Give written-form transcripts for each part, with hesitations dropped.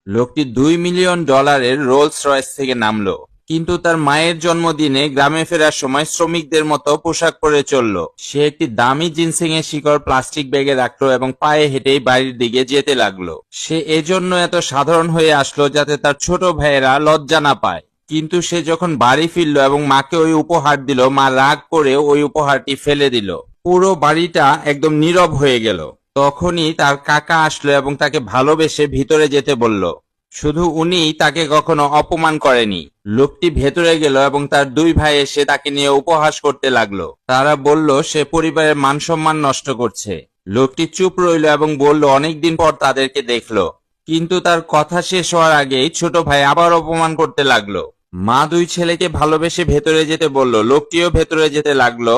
লোকটি $2 million Rolls Royce থেকে নামলো, কিন্তু তার মায়ের জন্মদিনে গ্রামে ফেরার সময় শ্রমিকদের মতো পোশাক পরে চলল। সে একটি দামি জিনসিং এর শিকড় প্লাস্টিক ব্যাগে রাখলো এবং পায়ে হেঁটেই বাড়ির দিকে যেতে লাগলো। সে এজন্য এত সাধারণ হয়ে আসলো যাতে তার ছোট ভাইয়েরা লজ্জা না পায়। কিন্তু সে যখন বাড়ি ফিরলো এবং মাকে ওই উপহার দিল, মা রাগ করে ওই উপহারটি ফেলে দিল। পুরো বাড়িটা একদম নীরব হয়ে গেল। তখনই তার কাকা আসলো এবং তাকে ভালোবেসে ভিতরে যেতে বলল। শুধু উনিই তাকে কখনো অপমান করেনি। লোকটি ভেতরে গেল এবং তার দুই ভাই এসে তাকে নিয়ে উপহাস করতে লাগলো। তারা বলল সে পরিবারের মান সম্মান নষ্ট করছে। লোকটি চুপ রইল এবং বলল অনেকদিন পর তাদেরকে দেখলো। কিন্তু তার কথা শেষ হওয়ার আগেই ছোট ভাই আবার অপমান করতে লাগলো। মা দুই ছেলেকে ভালোবেসে ভেতরে যেতে বলল। লোকটিও ভেতরে যেতে লাগলো,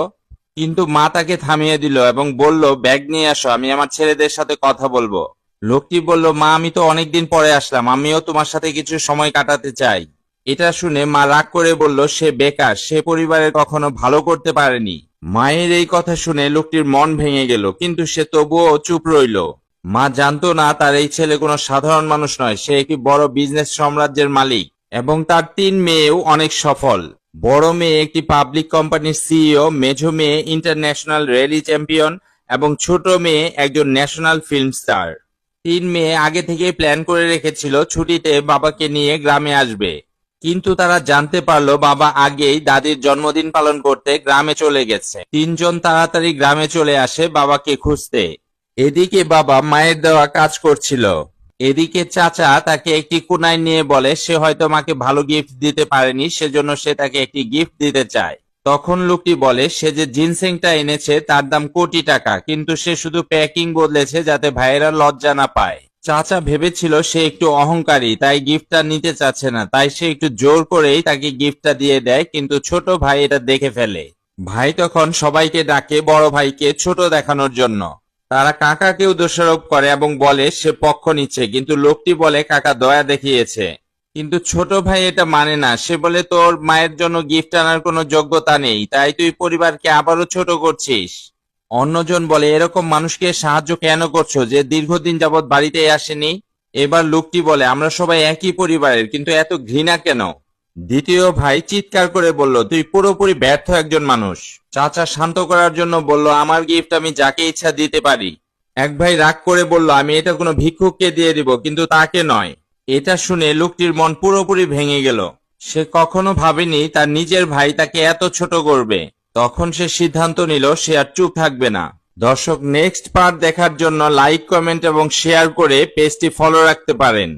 কিন্তু মা তাকে থামিয়ে দিল এবং বলল, ব্যাগ নিয়ে আসো, আমি আমার ছেলেদের সাথে কথা বলবো। লোকটি বলল, মা আমি তো অনেকদিন পরে আসলাম, আমিও তোমার সাথে কিছু সময় কাটাতে চাই। এটা শুনে মা রাগ করে বলল সে বেকার, সে পরিবারের কখনো ভালো করতে পারেনি। মায়ের এই কথা শুনে লোকটির মন ভেঙে গেল, কিন্তু সে তবুও চুপ রইল। মা জানতো না তার এই ছেলে কোনো সাধারণ মানুষ নয়, সে একটি বড় বিজনেস সাম্রাজ্যের মালিক এবং তার 3 মেয়েও অনেক সফল। বড় মেয়ে একটি পাবলিক কোম্পানির সিইও, মেঝো মেয়ে ইন্টারন্যাশনাল র্যালি চ্যাম্পিয়ন এবং ছোট মেয়ে একজন ন্যাশনাল ফিল্ম স্টার। 3 মেয়ে আগে থেকেই প্ল্যান করে রেখেছিল ছুটিতে বাবাকে নিয়ে গ্রামে আসবে, কিন্তু তারা জানতে পারলো বাবা আগেই দাদির জন্মদিন পালন করতে গ্রামে চলে গেছে। 3 জন তাড়াতাড়ি গ্রামে চলে আসে বাবাকে খুঁজতে। এদিকে বাবা মায়ের দেওয়া কাজ করছিল। এদিকে চাচা তাকে একটি কোণায় নিয়ে বলে সে হয়তো মাকে ভালো গিফট দিতে পারেনি, সেজন্য সে তাকে একটি গিফট দিতে চায়। তখন লোকটি বলে সে যে জিনসেংটা এনেছে তার দাম কোটি টাকা, কিন্তু সে শুধু প্যাকিং বদলেছে যাতে ভাইয়েরা লজ্জা না পায়। চাচা ভেবেছিল সে একটু অহংকারী, তাই গিফটটা নিতে চাচ্ছে না, তাই সে একটু জোর করেই তাকে গিফটটা দিয়ে দেয়, কিন্তু ছোট ভাই এটা দেখে ফেলে। ভাই তখন সবাইকে ডাকে বড় ভাইকে ছোট দেখানোর জন্য। তারা কাকাকেও দোষারোপ করে এবং বলে সে পক্ষ নিচ্ছে, কিন্তু লোকটি বলে কাকা দয়া দেখিয়েছে। কিন্তু ছোট ভাই এটা মানে না, সে বলে তোর মায়ের জন্য গিফট আনার কোনো যোগ্যতা নেই, তাই তুই পরিবারকে আবারও ছোট করছিস। অন্যজন বলে এরকম মানুষকে সাহায্য কেন করছো যে দীর্ঘদিন যাবৎ বাড়িতে আসেনি। এবার লোকটি বলে আমরা সবাই একই পরিবারের, কিন্তু এত ঘৃণা কেন। দ্বিতীয় ভাই চিৎকার করে বলল তুই পুরোপুরি ব্যর্থ একজন মানুষ। চাচা শান্ত করার জন্য বলল আমার গিফট আমি যাকে ইচ্ছা দিতে পারি। এক ভাই রাগ করে বলল আমি এটা কোনো ভিক্ষুককে দিয়ে দিব, কিন্তু তাকে নয়। এটা শুনে লোকটির মন পুরোপুরি ভেঙে গেল। সে কখনো ভাবেনি তার নিজের ভাই তাকে এত ছোট করবে। তখন সে সিদ্ধান্ত নিল সে আর চুপ থাকবে না। দর্শক, নেক্সট পার্ট দেখার জন্য লাইক, কমেন্ট এবং শেয়ার করে পেজটি ফলো রাখতে পারেন।